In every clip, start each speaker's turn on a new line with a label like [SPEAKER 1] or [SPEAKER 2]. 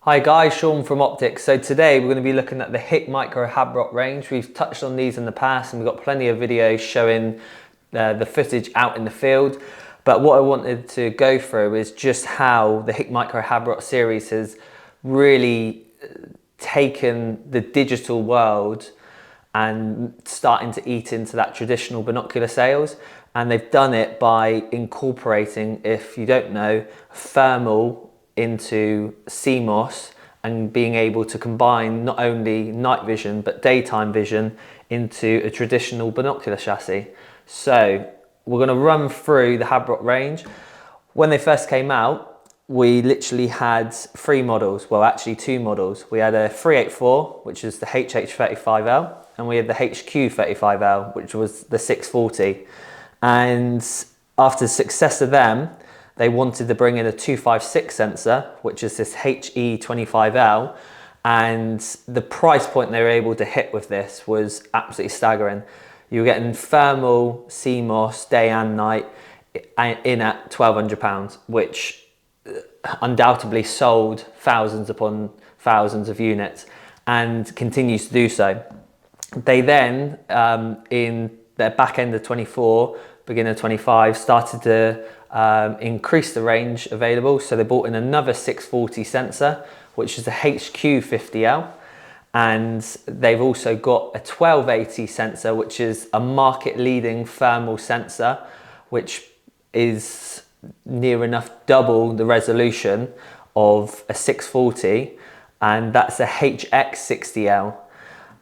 [SPEAKER 1] Hi guys, Shaun from Optics. So today we're going to be looking at the HIKMICRO Habrok range. We've touched on these in the past and we've got plenty of videos showing the footage out in the field. But what I wanted to go through is just how the HIKMICRO Habrok series has really taken the digital world and starting to eat into that traditional binocular sales. And they've done it by incorporating, if you don't know, thermal into CMOS and being able to combine not only night vision but daytime vision into a traditional binocular chassis. So we're going to run through the Habrok range. When they first came out, we literally had three models, well actually two models. We had a 384, which is the HH35L, and we had the HQ35L, which was the 640. And after the success of them, they wanted to bring in a 256 sensor, which is this HE25L, and the price point they were able to hit with this was absolutely staggering. You were getting thermal CMOS day and night in at £1,200, which undoubtedly sold thousands upon thousands of units and continues to do so. They then, in their back end of 24, beginning of 25, started to increase the range available. So they brought in another 640 sensor, which is a HQ50L. And they've also got a 1280 sensor, which is a market leading thermal sensor, which is near enough double the resolution of a 640. And that's a HX60L.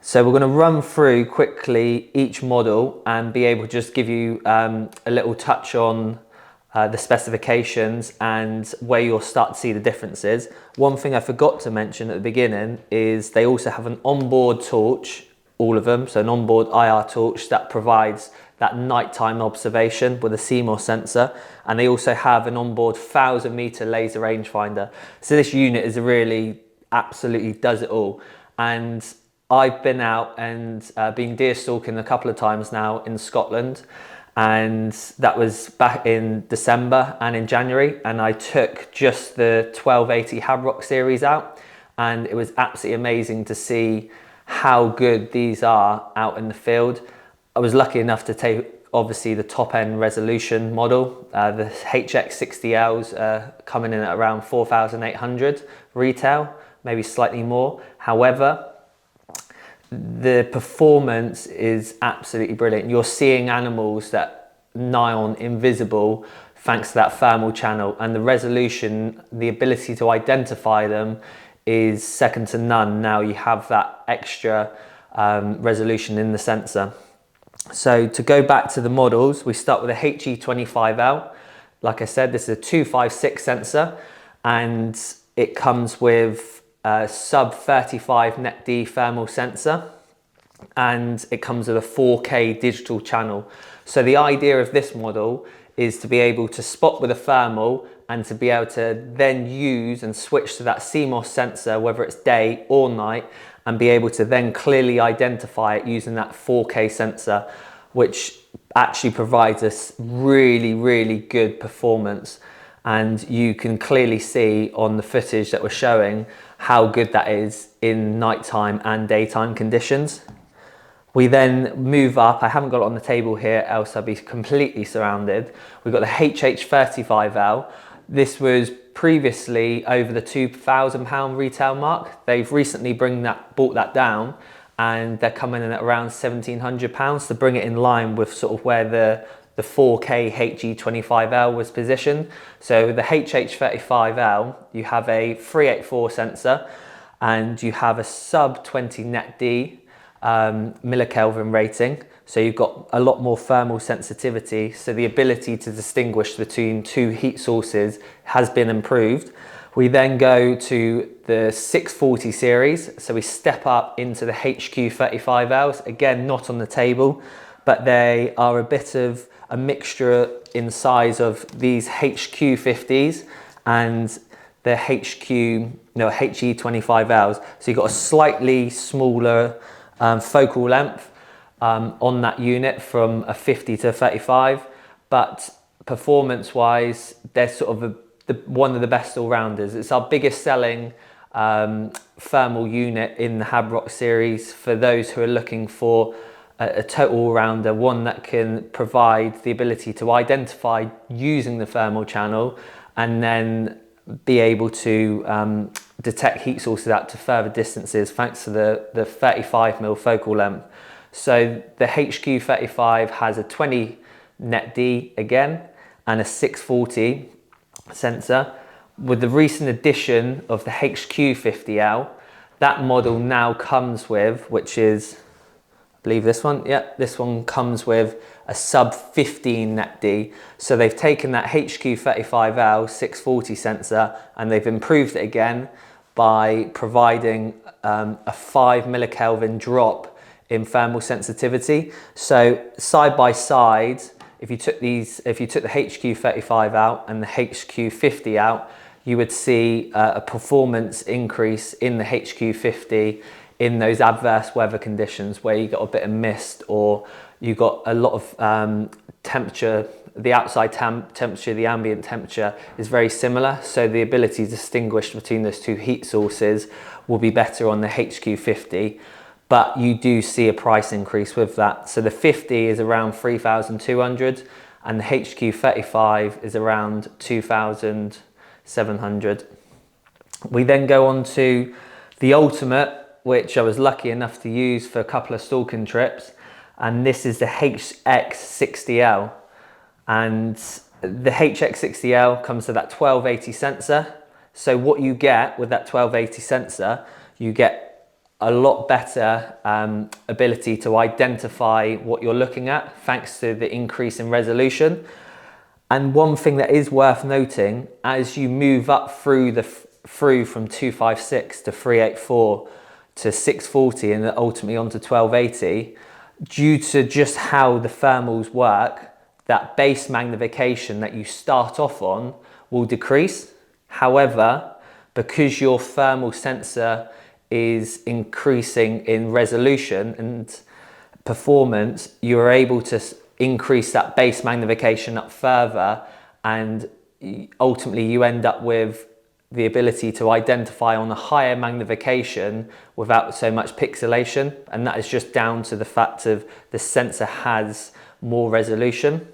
[SPEAKER 1] So we're going to run through quickly each model and be able to just give you a little touch on the specifications and where you'll start to see the differences. One thing I forgot to mention at the beginning is they also have an onboard torch, all of them, so an onboard IR torch that provides that nighttime observation with a CMOS sensor, and they also have an onboard 1,000-meter laser rangefinder. So this unit is really absolutely does it all. And I've been out and been deer stalking a couple of times now in Scotland, and that was back in December and in January, and I took just the 1280 Habrok series out, and it was absolutely amazing to see how good these are out in the field. I was lucky enough to take obviously the top end resolution model. The HX60Ls coming in at around 4,800 retail, maybe slightly more. However, the performance is absolutely brilliant. You're seeing animals that nigh on invisible thanks to that thermal channel, and the resolution, the ability to identify them is second to none. Now you have that extra resolution in the sensor. So to go back to the models, we start with a HE25L. Like I said, this is a 256 sensor, and it comes with sub 35 net D thermal sensor, and it comes with a 4K digital channel. So the idea of this model is to be able to spot with a thermal and to be able to then use and switch to that CMOS sensor, whether it's day or night, and be able to then clearly identify it using that 4K sensor, which actually provides us really, really good performance. And you can clearly see on the footage that we're showing how good that is in nighttime and daytime conditions. We then move up. I haven't got it on the table here, else I'd be completely surrounded. We've got the HH35L. This was previously over the £2,000 retail mark. They've recently brought that down, and they're coming in at around £1,700 to bring it in line with sort of where the 4K HE25L was positioned. So the HH35L, you have a 384 sensor, and you have a sub 20 net D millikelvin rating. So you've got a lot more thermal sensitivity. So the ability to distinguish between two heat sources has been improved. We then go to the 640 series. So we step up into the HQ35Ls, again, not on the table, but they are a bit of a mixture in size of these HQ50s and the HE25Ls. So you've got a slightly smaller focal length on that unit from a 50 to a 35, but performance wise, they're sort of one of the best all-rounders. It's our biggest selling thermal unit in the Habrok series for those who are looking for a total all-rounder, one that can provide the ability to identify using the thermal channel and then be able to detect heat sources out to further distances thanks to the 35mm focal length. So the HQ35 has a 20 net D again and a 640 sensor. With the recent addition of the HQ50L, that model now comes with, which is, I believe this one, yeah, this one comes with a sub 15 net D. So they've taken that HQ35L 640 sensor and they've improved it again by providing a 5 millikelvin drop in thermal sensitivity. So side by side, if you took the HQ35 out and the HQ50 out, you would see a performance increase in the HQ50 in those adverse weather conditions where you got a bit of mist or you got a lot of temperature. The outside temperature, the ambient temperature is very similar. So the ability to distinguish between those two heat sources will be better on the HQ50. But you do see a price increase with that. So the 50 is around 3,200 and the HQ35 is around 2,700. We then go on to the Ultimate, which I was lucky enough to use for a couple of stalking trips. And this is the HX60L. And the HX60L comes with that 1280 sensor. So what you get with that 1280 sensor, you get a lot better ability to identify what you're looking at thanks to the increase in resolution. And one thing that is worth noting, as you move up through from 256 to 384 to 640 and ultimately onto 1280, due to just how the thermals work, that base magnification that you start off on will decrease. However, because your thermal sensor is increasing in resolution and performance, you're able to increase that base magnification up further, and ultimately you end up with the ability to identify on a higher magnification without so much pixelation, and that is just down to the fact of the sensor has more resolution.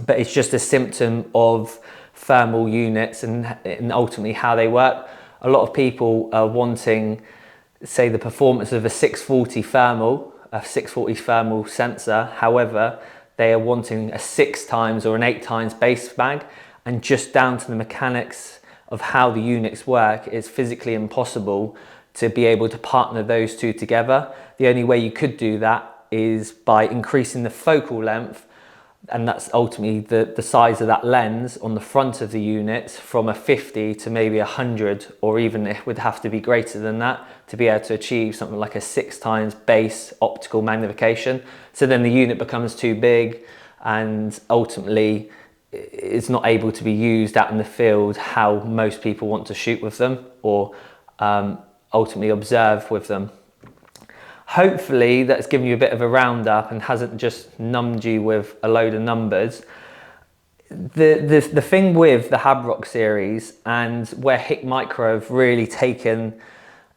[SPEAKER 1] But it's just a symptom of thermal units and ultimately how they work. A lot of people are wanting, say, the performance of a 640 thermal sensor. However, they are wanting a 6 times or an 8 times base mag, and just down to the mechanics of how the units work, it's physically impossible to be able to partner those two together. The only way you could do that is by increasing the focal length, and that's ultimately the size of that lens on the front of the unit from a 50 to maybe 100, or even it would have to be greater than that to be able to achieve something like a 6 times base optical magnification. So then the unit becomes too big and ultimately it's not able to be used out in the field how most people want to shoot with them or ultimately observe with them. Hopefully that's given you a bit of a roundup and hasn't just numbed you with a load of numbers. The thing with the Habrok series, and where HIKMICRO have really taken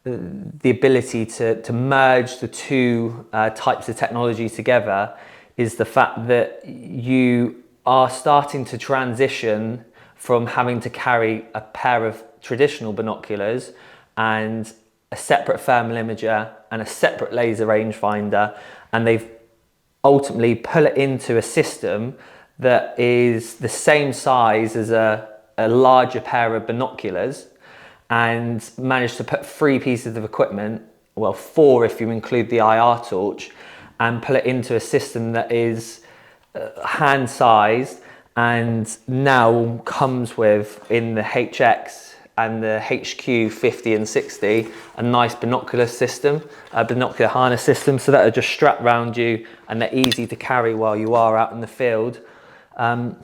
[SPEAKER 1] the ability to merge the two types of technology together, is the fact that you are starting to transition from having to carry a pair of traditional binoculars and a separate thermal imager and a separate laser rangefinder, and they've ultimately put it into a system that is the same size as a larger pair of binoculars, and managed to put 3 pieces of equipment, well 4 if you include the IR torch, and pull it into a system that is hand sized and now comes with, in the HX and the HQ50 and 60, a nice binocular system, a binocular harness system, so that are just strapped around you and they're easy to carry while you are out in the field. And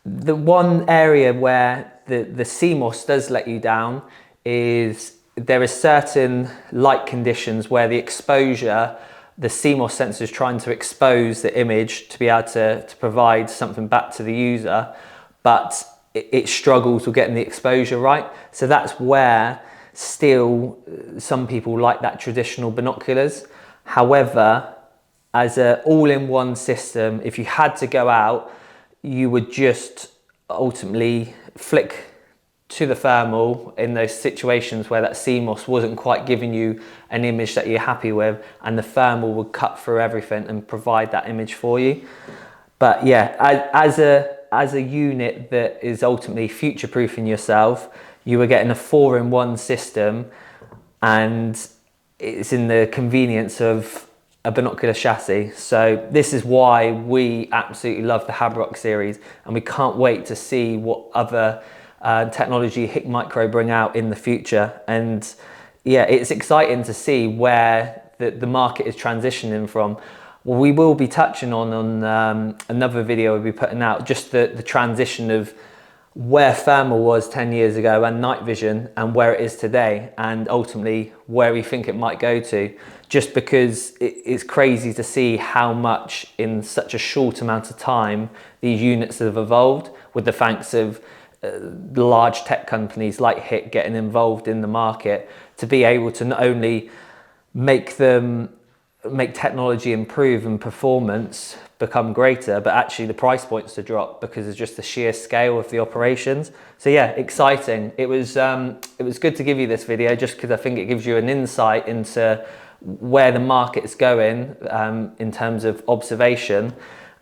[SPEAKER 1] the one area where the CMOS does let you down is there is certain light conditions where the exposure, the CMOS sensor is trying to expose the image to be able to provide something back to the user, but it struggles with getting the exposure right. So that's where still some people like that traditional binoculars. However, as an all-in-one system, if you had to go out, you would just ultimately flick to the thermal in those situations where that CMOS wasn't quite giving you an image that you're happy with, and the thermal would cut through everything and provide that image for you. But yeah, as a unit that is ultimately future-proofing yourself, you were getting a 4-in-1 system, and it's in the convenience of a binocular chassis. So this is why we absolutely love the Habrok series, and we can't wait to see what other technology HIKMICRO bring out in the future. And yeah, it's exciting to see where the market is transitioning from. Well, we will be touching on another video we'll be putting out, just the transition of where thermal was 10 years ago and night vision and where it is today, and ultimately where we think it might go to, just because it's crazy to see how much in such a short amount of time these units have evolved, with the thanks of large tech companies like HIK getting involved in the market to be able to not only make technology improve and performance become greater, but actually the price points to drop because of just the sheer scale of the operations. So yeah, exciting. It was good to give you this video just because I think it gives you an insight into where the market is going in terms of observation,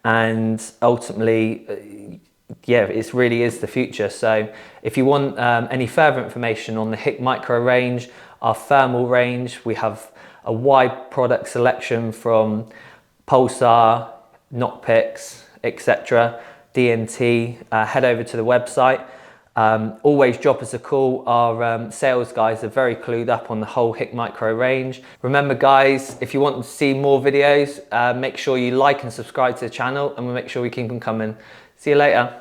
[SPEAKER 1] and ultimately yeah, it really is the future. So if you want any further information on the HIKMICRO range, our thermal range, we have a wide product selection from Pulsar, Notpix, etc., DNT. Head over to the website. Always drop us a call. Our sales guys are very clued up on the whole HIKMICRO range. Remember guys, if you want to see more videos, make sure you like and subscribe to the channel, and we'll make sure we keep them coming. See you later.